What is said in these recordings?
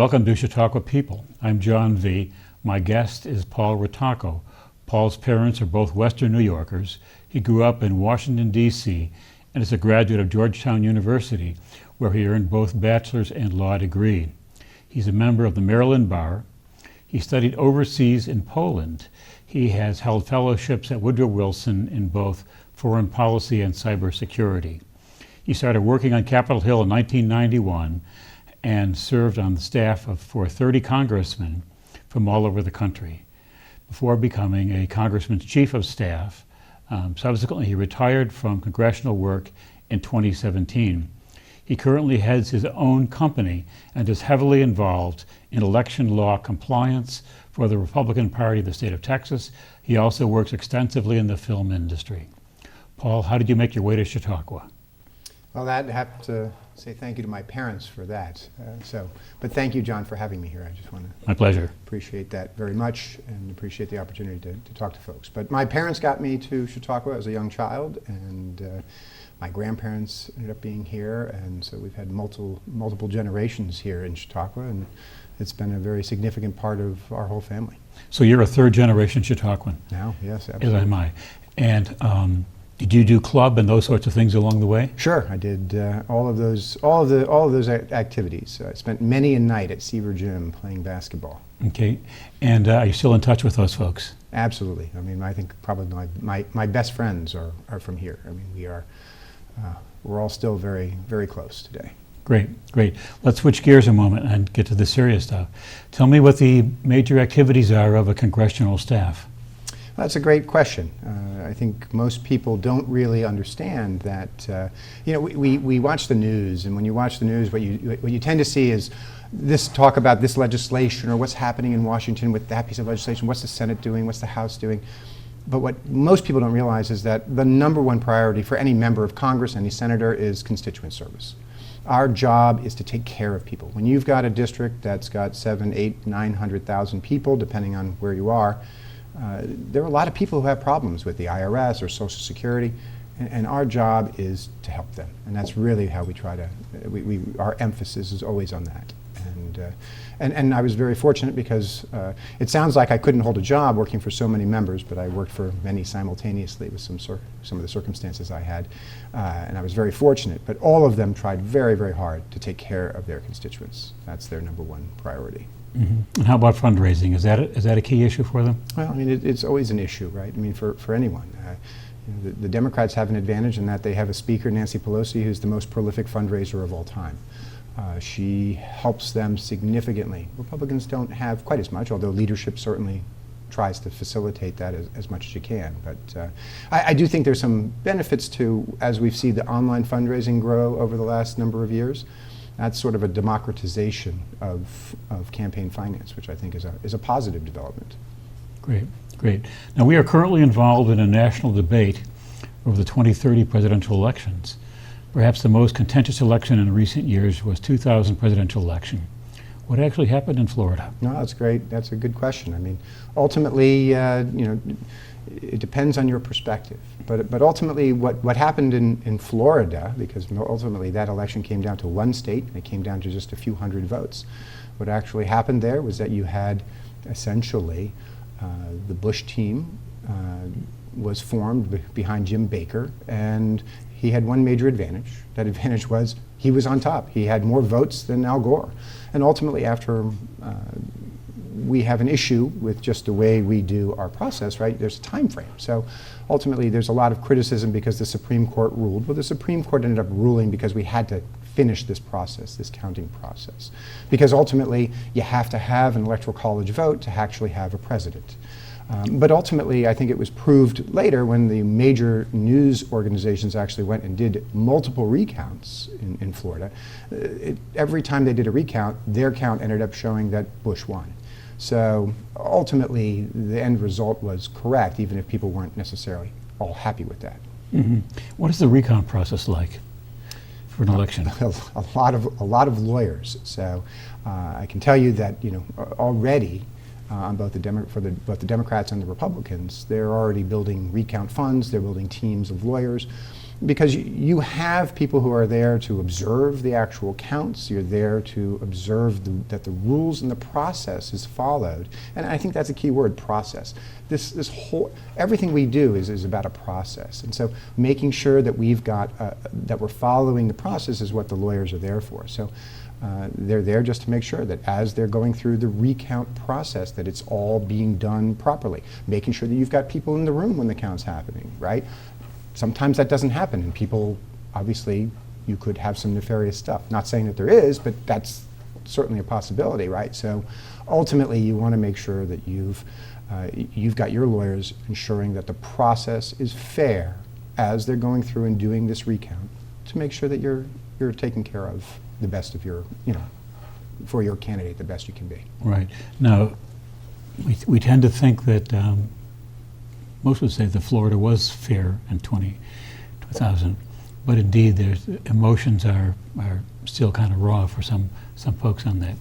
Welcome to Chautauqua People. I'm John V. My guest is Paul Ritacco. Paul's parents are both Western New Yorkers. He grew up in Washington, D.C., and is a graduate of Georgetown University, where he earned both bachelor's and law degree. He's a member of the Maryland Bar. He studied overseas in Poland. He has held fellowships at Woodrow Wilson in both foreign policy and cybersecurity. He started working on Capitol Hill in 1991 and served on the staff for 30 congressmen from all over the country before becoming a congressman's chief of staff. Subsequently, he retired from congressional work in 2017. He currently heads his own company and is heavily involved in election law compliance for the Republican Party of the state of Texas. He also works extensively in the film industry. Paul, how did you make your way to Chautauqua? Well, I'd have to say thank you to my parents for that. But thank you, John, for having me here. I just want to My pleasure. Appreciate that very much and appreciate the opportunity to talk to folks. But my parents got me to Chautauqua as a young child, and my grandparents ended up being here, and so we've had multiple generations here in Chautauqua, and it's been a very significant part of our whole family. So you're a third generation Chautauquan? Now, yes, absolutely. As am I. And did you do club and those sorts of things along the way? Sure, I did all of those activities. I spent many a night at Seaver Gym playing basketball. Okay, and are you still in touch with those folks? Absolutely. I mean, I think probably my best friends are from here. I mean, we're all still very, very close today. Great. Let's switch gears a moment and get to the serious stuff. Tell me what the major activities are of a congressional staff. That's a great question. I think most people don't really understand that. We watch the news, and when you watch the news, what you tend to see is this talk about this legislation or what's happening in Washington with that piece of legislation. What's the Senate doing? What's the House doing? But what most people don't realize is that the number one priority for any member of Congress, any senator, is constituent service. Our job is to take care of people. When you've got a district that's got 700,000, 800,000, 900,000 people, depending on where you are, there are a lot of people who have problems with the IRS or Social Security, and our job is to help them. And that's really how we try to, our emphasis is always on that. And I was very fortunate because it sounds like I couldn't hold a job working for so many members, but I worked for many simultaneously with some of the circumstances I had. And I was very fortunate, but all of them tried very, very hard to take care of their constituents. That's their number one priority. Mm-hmm. And how about fundraising? Is that a key issue for them? Well, I mean, it's always an issue, right? I mean, for anyone. The Democrats have an advantage in that they have a speaker, Nancy Pelosi, who's the most prolific fundraiser of all time. She helps them significantly. Republicans don't have quite as much, although leadership certainly tries to facilitate that as much as you can. But I do think there's some benefits to, as we've seen the online fundraising grow over the last number of years. That's sort of a democratization of campaign finance, which I think is a positive development. Great. Now, we are currently involved in a national debate over the 2030 presidential elections. Perhaps the most contentious election in recent years was 2000 presidential election. What actually happened in Florida? No, that's great. That's a good question. I mean, ultimately, it depends on your perspective. But ultimately, what happened in Florida, because ultimately that election came down to one state, and it came down to just a few hundred votes. What actually happened there was that you had essentially the Bush team was formed behind Jim Baker, and he had one major advantage. That advantage was he was on top. He had more votes than Al Gore. And ultimately, after we have an issue with just the way we do our process, right? There's a time frame. So ultimately, there's a lot of criticism because the Supreme Court ruled. Well, the Supreme Court ended up ruling because we had to finish this process, this counting process. Because ultimately, you have to have an electoral college vote to actually have a president. But ultimately, I think it was proved later when the major news organizations actually went and did multiple recounts in Florida. Every time they did a recount, their count ended up showing that Bush won. So ultimately, the end result was correct, even if people weren't necessarily all happy with that. Mm-hmm. What is the recount process like for an election? A lot of lawyers. So I can tell you that already. On both both the Democrats and the Republicans, they're already building recount funds. They're building teams of lawyers. because you have people who are there to observe the actual counts. You're there to observe that the rules and the process is followed. And I think that's a key word, process. This whole, everything we do is about a process. And so making sure that we've got, that we're following the process is what the lawyers are there for. So they're there just to make sure that as they're going through the recount process, that it's all being done properly. Making sure that you've got people in the room when the count's happening, right? Sometimes that doesn't happen, and people, obviously, you could have some nefarious stuff. Not saying that there is, but that's certainly a possibility, right? So ultimately, you want to make sure that you've got your lawyers ensuring that the process is fair as they're going through and doing this recount, to make sure that you're taking care of the best of your, for your candidate, the best you can be. Right. Now, we tend to think that most would say that Florida was fair in 2000, but indeed, there's emotions are still kind of raw for some folks on that.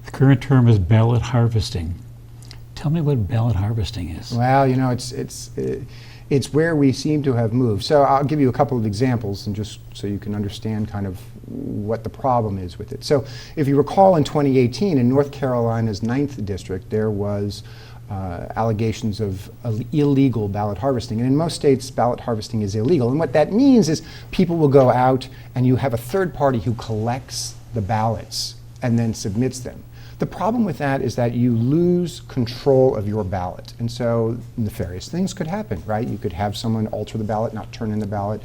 The current term is ballot harvesting. Tell me what ballot harvesting is. Well, it's where we seem to have moved. So I'll give you a couple of examples, and just so you can understand kind of what the problem is with it. So if you recall, in 2018, in North Carolina's 9th district, there was allegations of illegal ballot harvesting. And in most states, ballot harvesting is illegal. And what that means is people will go out and you have a third party who collects the ballots and then submits them. The problem with that is that you lose control of your ballot. And so nefarious things could happen, right? You could have someone alter the ballot, not turn in the ballot,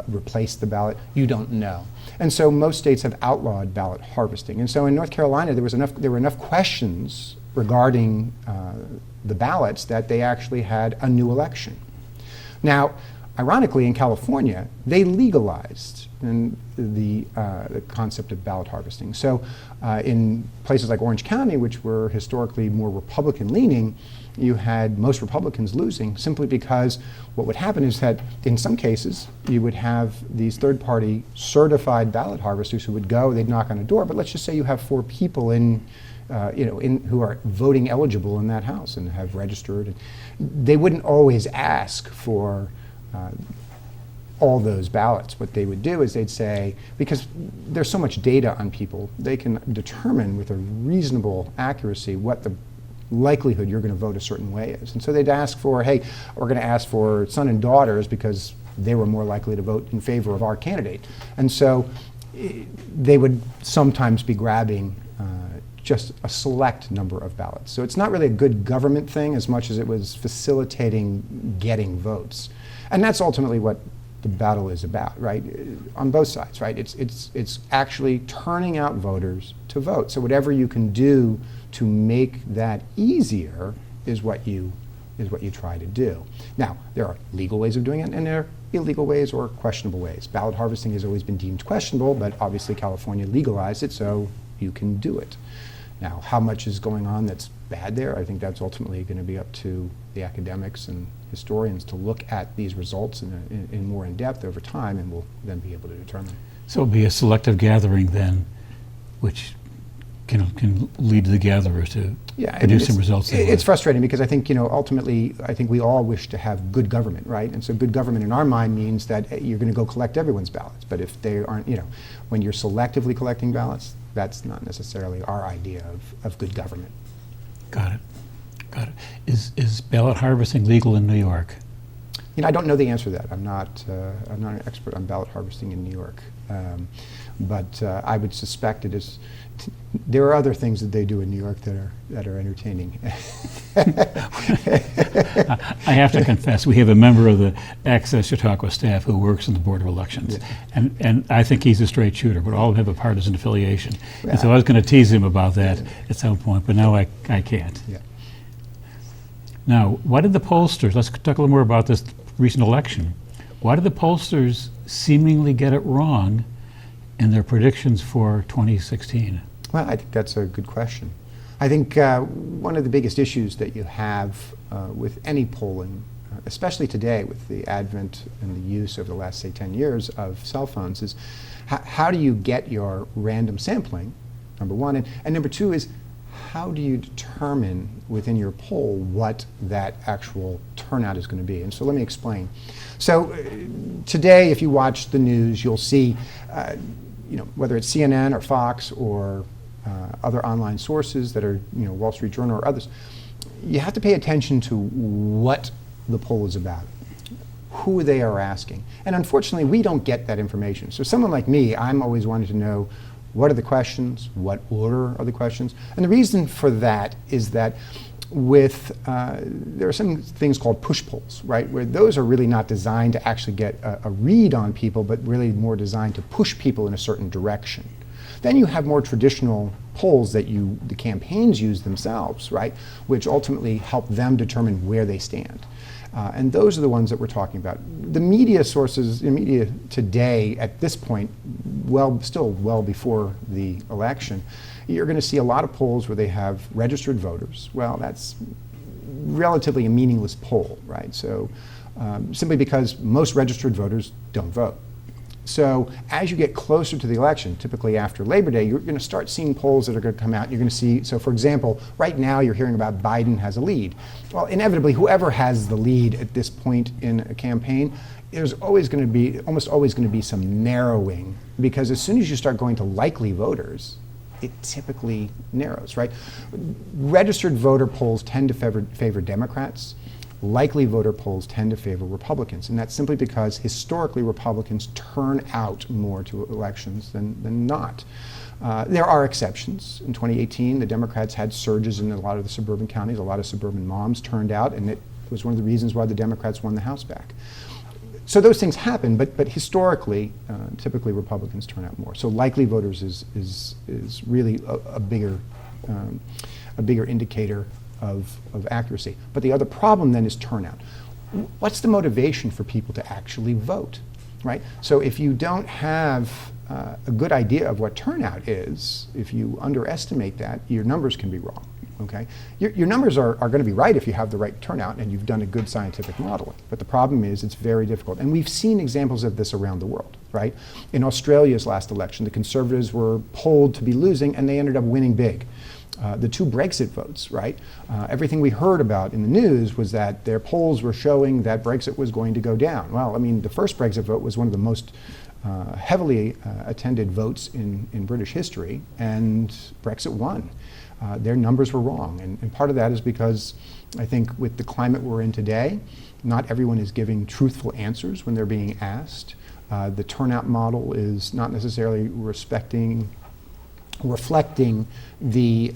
replace the ballot. You don't know. And so most states have outlawed ballot harvesting. And so in North Carolina, there were enough questions regarding the ballots that they actually had a new election. Now, ironically, in California, they legalized the concept of ballot harvesting. So in places like Orange County, which were historically more Republican-leaning, you had most Republicans losing simply because what would happen is that in some cases you would have these third-party certified ballot harvesters who would go, they'd knock on a door, but let's just say you have 4 people who are voting eligible in that house and have registered. They wouldn't always ask for all those ballots. What they would do is they'd say, because there's so much data on people, they can determine with a reasonable accuracy what the likelihood you're going to vote a certain way is. And so they'd ask for, hey, we're going to ask for son and daughters because they were more likely to vote in favor of our candidate. And so they would sometimes be grabbing just a select number of ballots. So it's not really a good government thing as much as it was facilitating getting votes. And that's ultimately what the battle is about, right? On both sides, right? It's actually turning out voters to vote. So whatever you can do to make that easier is what you try to do. Now, there are legal ways of doing it, and there are illegal ways or questionable ways. Ballot harvesting has always been deemed questionable, but obviously California legalized it, so you can do it. Now, how much is going on that's bad there? I think that's ultimately going to be up to the academics and historians to look at these results in more in depth over time, and we'll then be able to determine. So it'll be a selective gathering then, which can lead the gatherers to produce some results. It's frustrating because I think, ultimately, I think we all wish to have good government, right? And so good government in our mind means that you're going to go collect everyone's ballots. But if they aren't, when you're selectively collecting ballots, that's not necessarily our idea of good government. Got it. Is ballot harvesting legal in New York? I don't know the answer to that. I'm not an expert on ballot harvesting in New York. But I would suspect it is. There are other things that they do in New York that are entertaining. I have to confess, we have a member of the Access Chautauqua staff who works in the Board of Elections, and I think he's a straight shooter, but all of them have a partisan affiliation. Yeah. And so I was going to tease him about that at some point, but now I can't. Yeah. Now, why did the pollsters, let's talk a little more about this recent election, why did the pollsters seemingly get it wrong in their predictions for 2016? Well, I think that's a good question. I think one of the biggest issues that you have with any polling, especially today with the advent and the use over the last, say, 10 years of cell phones, is how do you get your random sampling, number one, and number two is how do you determine within your poll what that actual turnout is going to be. And so let me explain. So today, if you watch the news, you'll see, whether it's CNN or Fox or other online sources that are, Wall Street Journal or others, you have to pay attention to what the poll is about, who they are asking. And unfortunately, we don't get that information. So someone like me, I'm always wanting to know, what are the questions? What order are the questions? And the reason for that is that there are some things called push polls, right? Where those are really not designed to actually get a read on people, but really more designed to push people in a certain direction. Then you have more traditional polls that the campaigns use themselves, right? Which ultimately help them determine where they stand. And those are the ones that we're talking about. The media sources, the media today, at this point, still well before the election, you're going to see a lot of polls where they have registered voters. Well, that's relatively a meaningless poll, right? So simply because most registered voters don't vote. So as you get closer to the election, typically after Labor Day, you're going to start seeing polls that are going to come out. You're going to see, so for example, right now you're hearing about Biden has a lead. Well, inevitably, whoever has the lead at this point in a campaign, there's almost always going to be some narrowing, because as soon as you start going to likely voters, it typically narrows, right? Registered voter polls tend to favor Democrats. Likely voter polls tend to favor Republicans, and that's simply because historically Republicans turn out more to elections than not. There are exceptions. In 2018, the Democrats had surges in a lot of the suburban counties. A lot of suburban moms turned out, and it was one of the reasons why the Democrats won the House back. So those things happen, but historically, typically Republicans turn out more. So likely voters is really a bigger indicator of accuracy. But the other problem then is turnout. What's the motivation for people to actually vote, right? So if you don't have a good idea of what turnout is, if you underestimate that, your numbers can be wrong, okay? Your numbers are going to be right if you have the right turnout and you've done a good scientific modeling. But the problem is it's very difficult. And we've seen examples of this around the world, right? In Australia's last election, the Conservatives were polled to be losing and they ended up winning big. The two Brexit votes, right? Everything we heard about in the news was that their polls were showing that Brexit was going to go down. Well, I mean, the first Brexit vote was one of the most heavily attended votes in British history, and Brexit won. Their numbers were wrong, and part of that is because I think with the climate we're in today, not everyone is giving truthful answers when they're being asked. The turnout model is not necessarily reflecting the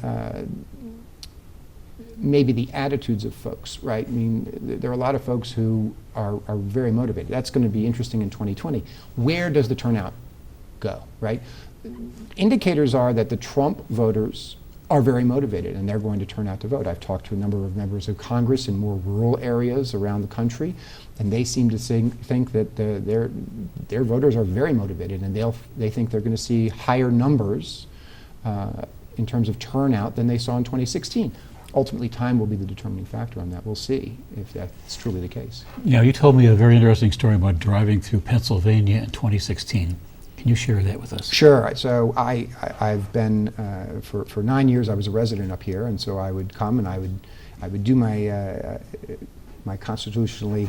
maybe the attitudes of folks, right? I mean, there are a lot of folks who are very motivated. That's going to be interesting in 2020. Where does the turnout go, right? Indicators are that the Trump voters are very motivated and they're going to turn out to vote. I've talked to a number of members of Congress in more rural areas around the country, and they seem to think that their voters are very motivated, and they think they're going to see higher numbers in terms of turnout than they saw in 2016. Ultimately, time will be the determining factor on that. We'll see if that's truly the case. Yeah, you told me a very interesting story about driving through Pennsylvania in 2016. Can you share that with us? Sure. So I've been for 9 years. I was a resident up here, and so I would come and I would do my constitutional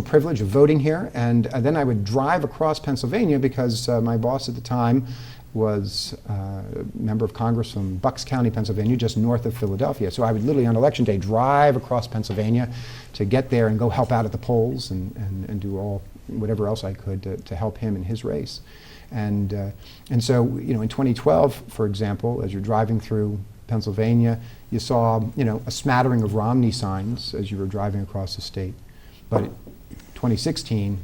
privilege of voting here, and then I would drive across Pennsylvania because my boss at the time was a member of Congress from Bucks County, Pennsylvania, just north of Philadelphia. So I would literally on election day drive across Pennsylvania to get there and go help out at the polls and do whatever else I could to help him in his race. And so, in 2012, for example, as you're driving through Pennsylvania, you saw, a smattering of Romney signs as you were driving across the state. But in 2016,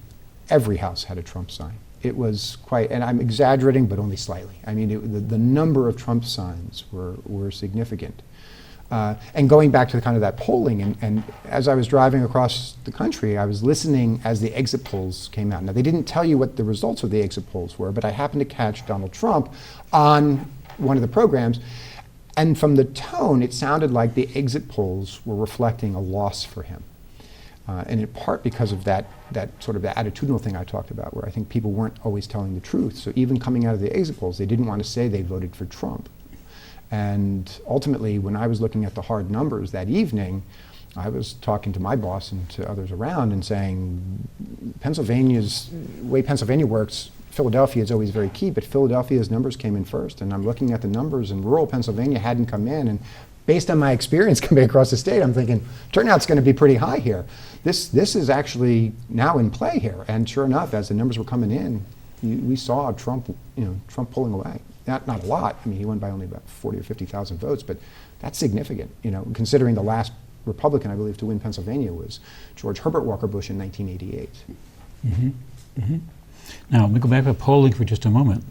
every house had a Trump sign. It was quite, and I'm exaggerating, but only slightly. I mean, the number of Trump signs were significant. And going back to the kind of that polling, and as I was driving across the country, I was listening as the exit polls came out. Now, they didn't tell you what the results of the exit polls were, but I happened to catch Donald Trump on one of the programs, and from the tone, it sounded like the exit polls were reflecting a loss for him. And in part because of that sort of the attitudinal thing I talked about, where I think people weren't always telling the truth. So even coming out of the exit polls, they didn't want to say they voted for Trump. And ultimately, when I was looking at the hard numbers that evening, I was talking to my boss and to others around and saying, Pennsylvania's, the way Pennsylvania works, Philadelphia is always very key, but Philadelphia's numbers came in first, and I'm looking at the numbers, and rural Pennsylvania hadn't come in, and based on my experience coming across the state, I'm thinking, turnout's going to be pretty high here. This is actually now in play here, and sure enough, as the numbers were coming in, we saw Trump pulling away. Not a lot. I mean, he won by only about 40 or 50,000 votes, but that's significant, considering the last Republican, I believe, to win Pennsylvania was George Herbert Walker Bush in 1988. Mm-hmm. Mm-hmm. Now, let me go back to polling for just a moment.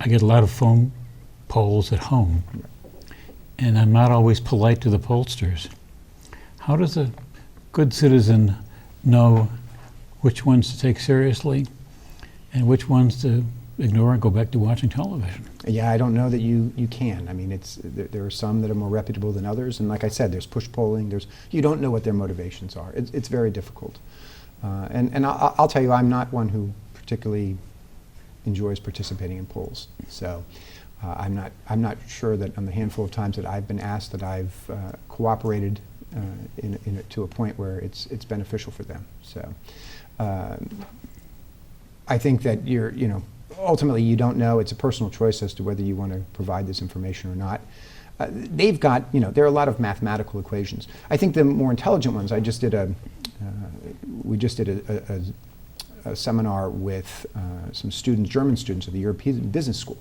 I get a lot of phone polls at home, and I'm not always polite to the pollsters. How does a good citizen know which ones to take seriously and which ones to ignore and go back to watching television? Yeah, I don't know that you can. I mean, there are some that are more reputable than others, and like I said, there's push polling. You don't know what their motivations are. It's very difficult. And I'll tell you, I'm not one who particularly enjoys participating in polls. So I'm not sure that on the handful of times that I've been asked that I've cooperated to a point where it's beneficial for them. So I think that ultimately you don't know. It's a personal choice as to whether you want to provide this information or not. They've got, there are a lot of mathematical equations. I think the more intelligent ones, we just did a seminar with some students, German students of the European Business School,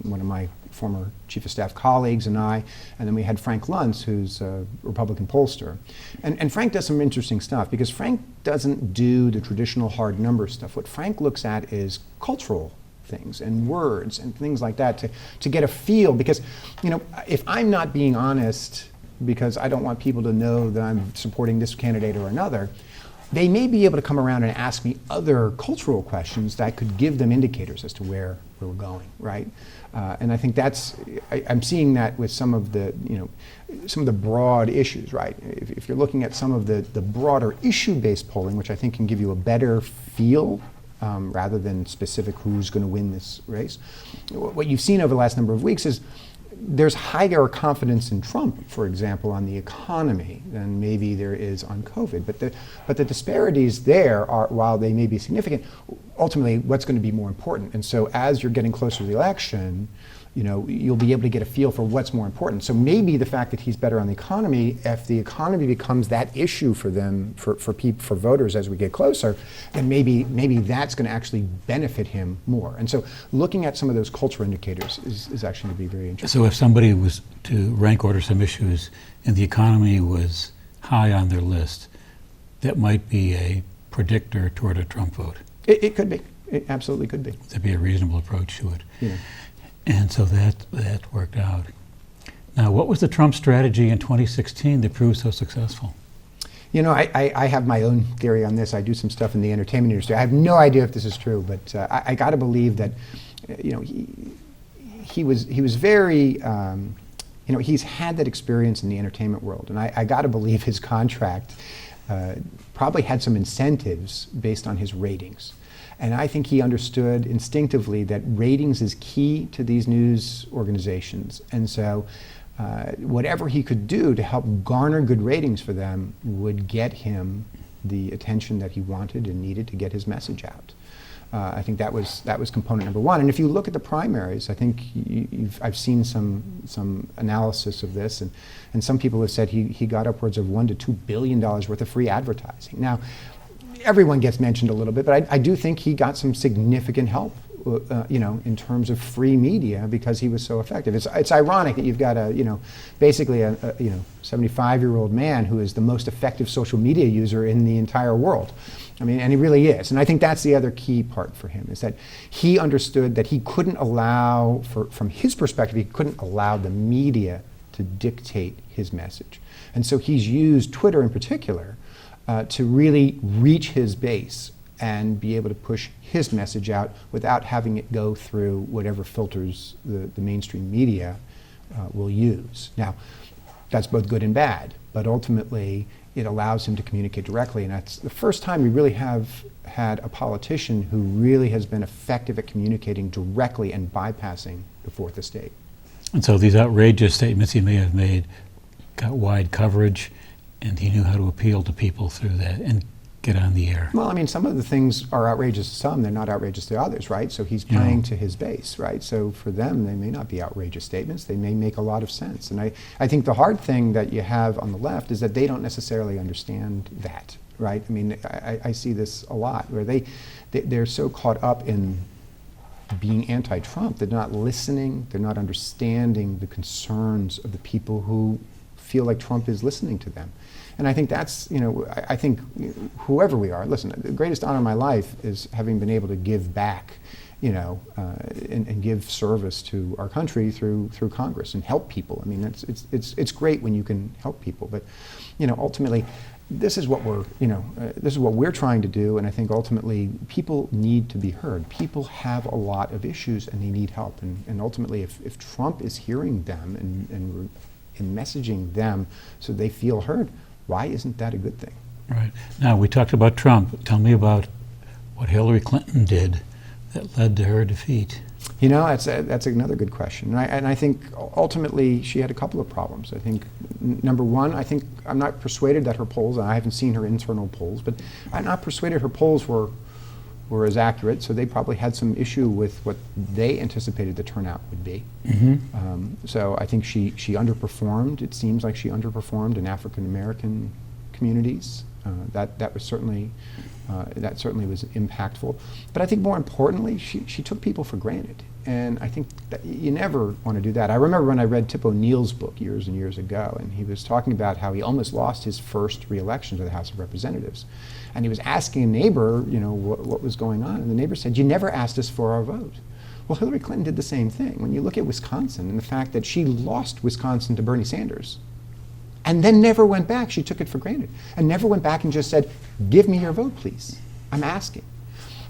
one of my former chief of staff colleagues and I, and then we had Frank Luntz, who's a Republican pollster. And Frank does some interesting stuff, because Frank doesn't do the traditional hard number stuff. What Frank looks at is cultural things and words and things like that to get a feel, because if I'm not being honest because I don't want people to know that I'm supporting this candidate or another, they may be able to come around and ask me other cultural questions that could give them indicators as to where we're going, right? And I think I'm seeing that with some of the broad issues, right? If you're looking at some of the broader issue-based polling, which I think can give you a better feel rather than specific who's going to win this race, what you've seen over the last number of weeks is there's higher confidence in Trump, for example, on the economy than maybe there is on COVID. But the disparities there are, while they may be significant, ultimately what's going to be more important. And so as you're getting closer to the election, you'll be able to get a feel for what's more important. So maybe the fact that he's better on the economy, if the economy becomes that issue for them, for voters as we get closer, then maybe that's going to actually benefit him more. And so looking at some of those cultural indicators is actually going to be very interesting. So if somebody was to rank order some issues and the economy was high on their list, that might be a predictor toward a Trump vote. It could be. It absolutely could be. That'd be a reasonable approach to it. Yeah. And so that worked out. Now, what was the Trump strategy in 2016 that proved so successful? I have my own theory on this. I do some stuff in the entertainment industry. I have no idea if this is true, but I got to believe that, he was very, he's had that experience in the entertainment world, and I got to believe his contract probably had some incentives based on his ratings. And I think he understood instinctively that ratings is key to these news organizations. And so whatever he could do to help garner good ratings for them would get him the attention that he wanted and needed to get his message out. I think that was component number one. And if you look at the primaries, I think I've seen some analysis of this, and some people have said he got upwards of $1 to $2 billion worth of free advertising. Now, everyone gets mentioned a little bit, but I do think he got some significant help, in terms of free media because he was so effective. It's ironic that you've got basically a 75-year-old man who is the most effective social media user in the entire world. I mean, and he really is. And I think that's the other key part for him, is that he understood that he couldn't allow, from his perspective, he couldn't allow the media to dictate his message. And so he's used Twitter in particular to really reach his base and be able to push his message out without having it go through whatever filters the mainstream media will use. Now, that's both good and bad, but ultimately it allows him to communicate directly, and that's the first time we really have had a politician who really has been effective at communicating directly and bypassing the fourth estate. And so these outrageous statements he may have made got wide coverage, and he knew how to appeal to people through that and get on the air. Well, I mean, some of the things are outrageous to some, they're not outrageous to others, right? So he's Yeah. playing to his base, right? So for them, they may not be outrageous statements, they may make a lot of sense. And I think the hard thing that you have on the left is that they don't necessarily understand that, right? I mean, I see this a lot, where they're so caught up in being anti-Trump, they're not listening, they're not understanding the concerns of the people who feel like Trump is listening to them. And I think that's, I think whoever we are, listen, the greatest honor of my life is having been able to give back, and give service to our country through Congress and help people. I mean, it's great when you can help people, but, ultimately, this is what we're trying to do, and I think ultimately people need to be heard. People have a lot of issues and they need help, and ultimately if Trump is hearing them and messaging them so they feel heard, why isn't that a good thing? Right. Now, we talked about Trump. Tell me about what Hillary Clinton did that led to her defeat. That's another good question. And I think ultimately she had a couple of problems. I think, number one, I'm not persuaded that her polls, and I haven't seen her internal polls, but I'm not persuaded her polls were as accurate, so they probably had some issue with what they anticipated the turnout would be. So I think she underperformed. It seems like she underperformed in African American communities. That certainly was impactful. But I think more importantly, she took people for granted. And I think that you never want to do that. I remember when I read Tip O'Neill's book years and years ago, and he was talking about how he almost lost his first re-election to the House of Representatives. And he was asking a neighbor, what was going on. And the neighbor said, "You never asked us for our vote." Well, Hillary Clinton did the same thing. When you look at Wisconsin and the fact that she lost Wisconsin to Bernie Sanders, and then never went back, she took it for granted, and never went back and just said, "Give me your vote, please. I'm asking."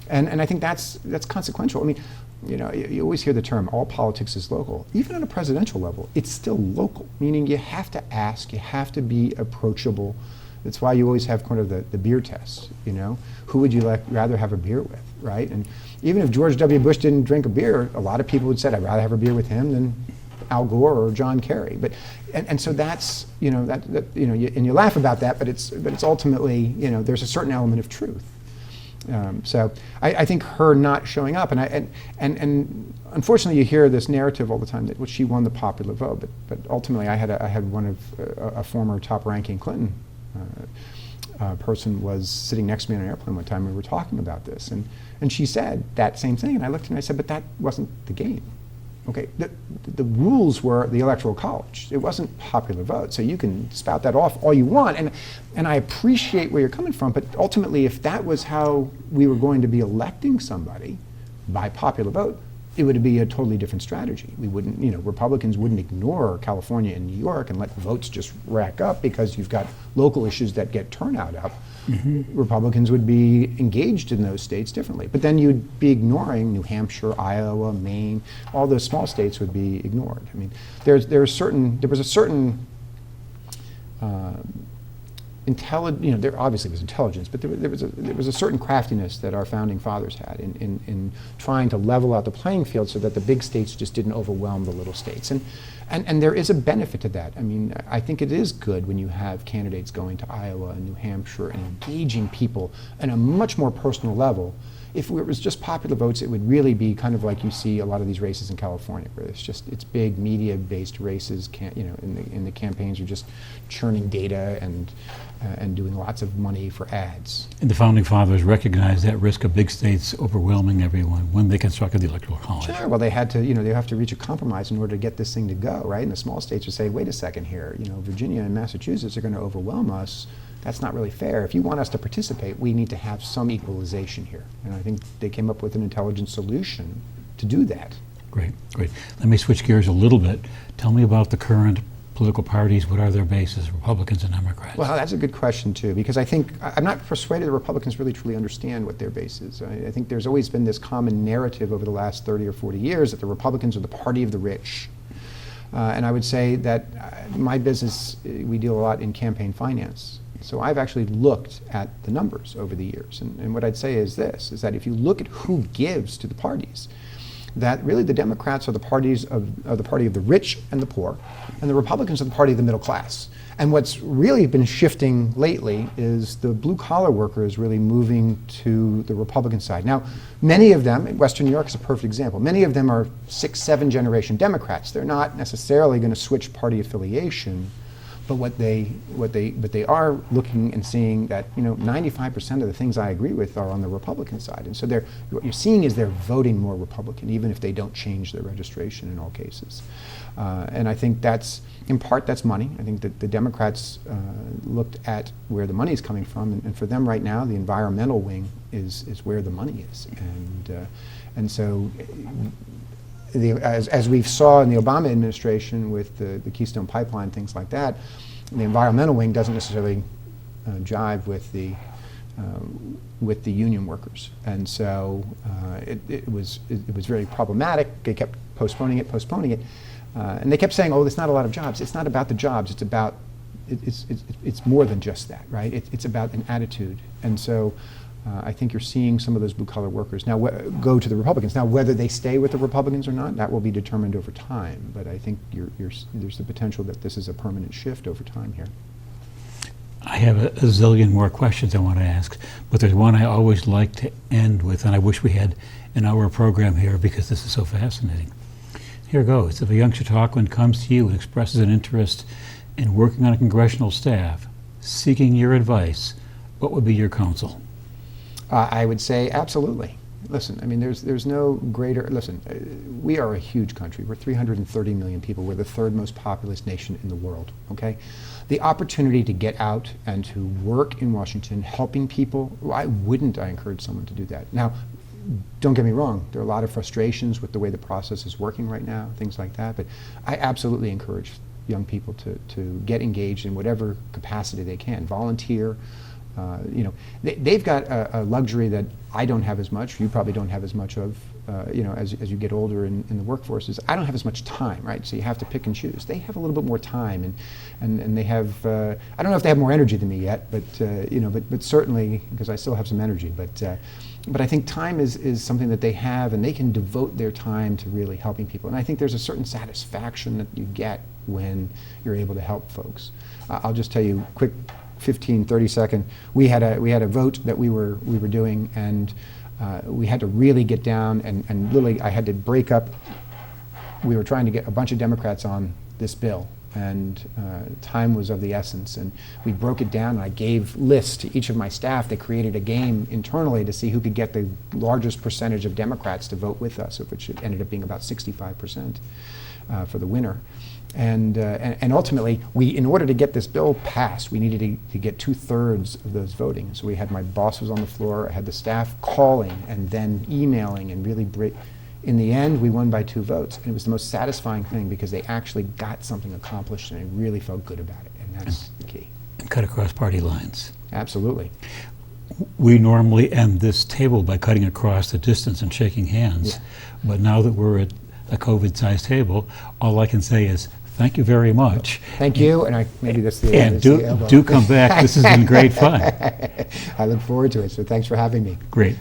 And I think that's consequential. I mean, you always hear the term, all politics is local. Even on a presidential level, it's still local, meaning you have to ask, you have to be approachable. That's why you always have kind of the beer test, Who would you rather have a beer with, right? And even if George W. Bush didn't drink a beer, a lot of people would say, "I'd rather have a beer with him than Al Gore or John Kerry." But and so that's and you laugh about that, but it's ultimately there's a certain element of truth. So I think her not showing up, and unfortunately you hear this narrative all the time that she won the popular vote, but ultimately I had one of a former top-ranking Clinton person was sitting next to me on an airplane one time. We were talking about this, and she said that same thing, and I looked at her and I said, "But that wasn't the game." Okay, the rules were the Electoral College. It wasn't popular vote. So you can spout that off all you want, and I appreciate where you're coming from, but ultimately if that was how we were going to be electing somebody by popular vote, it would be a totally different strategy. We wouldn't, Republicans wouldn't ignore California and New York and let votes just rack up because you've got local issues that get turnout up. Republicans would be engaged in those states differently. But then you'd be ignoring New Hampshire, Iowa, Maine, all those small states would be ignored. I mean, there was a certain there obviously was intelligence, but there was a certain craftiness that our founding fathers had in trying to level out the playing field so that the big states just didn't overwhelm the little states. And there is a benefit to that. I mean, I think it is good when you have candidates going to Iowa and New Hampshire and engaging people on a much more personal level. If it was just popular votes, it would really be kind of like you see a lot of these races in California, where it's big media-based races. In the campaigns are just churning data and doing lots of money for ads. And the Founding Fathers recognized that risk of big states overwhelming everyone when they constructed the Electoral College. Sure. Well, they had to, they have to reach a compromise in order to get this thing to go, right? And the small states would say, "Wait a second here, Virginia and Massachusetts are going to overwhelm us. That's not really fair. If you want us to participate, we need to have some equalization here." And I think they came up with an intelligent solution to do that. Great. Let me switch gears a little bit. Tell me about the current political parties. What are their bases, Republicans and Democrats? Well, that's a good question too, because I think I'm not persuaded the Republicans really truly understand what their base is. I think there's always been this common narrative over the last 30 or 40 years that the Republicans are the party of the rich. And I would say that my business, we deal a lot in campaign finance. So I've actually looked at the numbers over the years. And what I'd say is this, is that if you look at who gives to the parties, that really the Democrats are the party of the rich and the poor, and the Republicans are the party of the middle class. And what's really been shifting lately is the blue-collar workers really moving to the Republican side. Now, many of them, Western New York is a perfect example, many of them are 6th, 7th generation Democrats. They're not necessarily going to switch party affiliation, but what they are looking and seeing that 95% of the things I agree with are on the Republican side, and so what you're seeing is they're voting more Republican, even if they don't change their registration in all cases. And I think in part that's money. I think that the Democrats looked at where the money is coming from, and for them right now, the environmental wing is where the money is, and so. As we saw in the Obama administration with the Keystone Pipeline, things like that, the environmental wing doesn't necessarily jive with the union workers, and so it was very problematic. They kept postponing it, and they kept saying, "Oh, there's not a lot of jobs." It's not about the jobs. It's about it's more than just that, right? It's about an attitude, and so. I think you're seeing some of those blue-collar workers now go to the Republicans. Now, whether they stay with the Republicans or not, that will be determined over time. But I think there's the potential that this is a permanent shift over time here. I have a zillion more questions I want to ask, but there's one I always like to end with, and I wish we had an hour program here because this is so fascinating. Here goes. If a young Chautauquan comes to you and expresses an interest in working on a congressional staff, seeking your advice, what would be your counsel? I would say absolutely. Listen, I mean, there's no greater, listen, we are a huge country. We're 330 million people. We're the 3rd most populous nation in the world, okay? The opportunity to get out and to work in Washington, helping people, why wouldn't I encourage someone to do that? Now, don't get me wrong, there are a lot of frustrations with the way the process is working right now, things like that, but I absolutely encourage young people to get engaged in whatever capacity they can, volunteer. They've got a luxury that I don't have as much, you probably don't have as much of, as you get older in the workforces. I don't have as much time, right? So you have to pick and choose. They have a little bit more time, and they have, I don't know if they have more energy than me yet, but certainly, because I still have some energy, but I think time is something that they have, and they can devote their time to really helping people. And I think there's a certain satisfaction that you get when you're able to help folks. I'll just tell you quick 15, 30 second, we had a vote that we were doing, and we had to really get down and literally I had to break up. We were trying to get a bunch of Democrats on this bill, and time was of the essence, and we broke it down, and I gave lists to each of my staff. They created a game internally to see who could get the largest percentage of Democrats to vote with us, which ended up being about 65% for the winner. And ultimately, in order to get this bill passed, we needed to get 2/3 of those voting. So we had my boss was on the floor, I had the staff calling and then emailing and really in the end, we won by 2 votes. And it was the most satisfying thing because they actually got something accomplished and I really felt good about it. And that's the key. And cut across party lines. Absolutely. We normally end this table by cutting across the distance and shaking hands. Yeah. But now that we're at a COVID-sized table, all I can say is thank you very much. Thank you, and maybe that's the and do come back. This has been great fun. I look forward to it. So thanks for having me. Great.